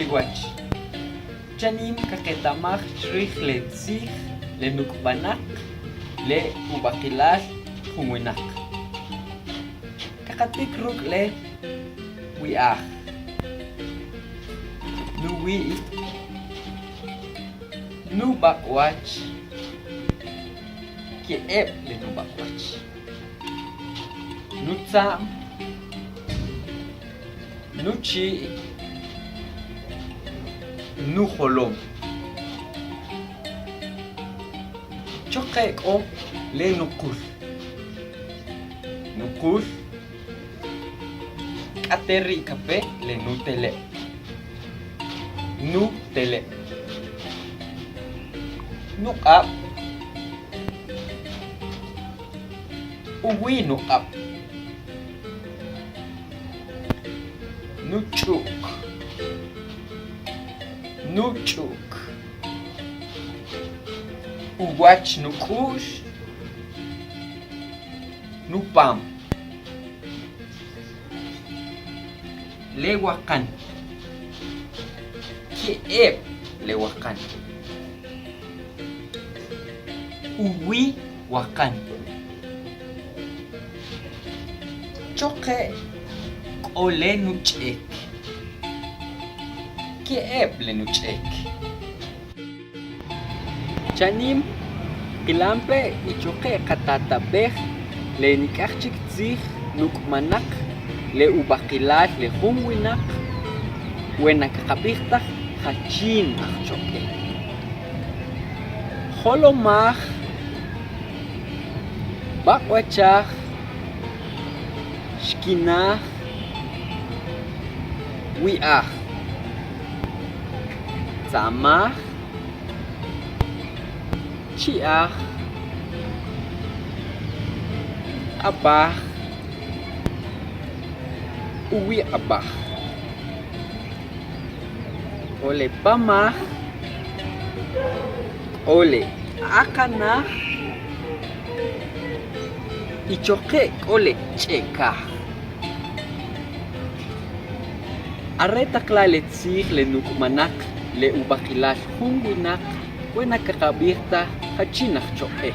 Chihuach. Chanim kaketamach shrich le tzich le nukbanak le ubakilal humuinak. Kakatik ruk le wiach. Nuwi nubakwach kieb le nubakwach. Nutsam nuchi nuholom. Chokek o le nukul. Nukul kateri kape le nutele. Nutele. Nukap uwi nukap. Nuchuk. Nuchuk. Uwach nukush. Nupam. Lewakan. Kieb lewakan. Uwi wakan. Choke ole nuchek. Kieb le nuchek. Chanim kilampe ichoke katatabeh le nikachik tzich nukmanak le ubakilat le humwinak wenakakabirtach hachin achchoke. Holomach bakwachach shkinach wiach tzamach chiach abach uwi abach. Ole pamach ole akanach ichoke ole chekach. Areta klale tzich le nukmanak le ubakilash hunguinak wenakakabirta hachinach choke.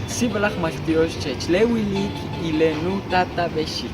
Sibalach maltios chech lewilik ile nu tata beshik.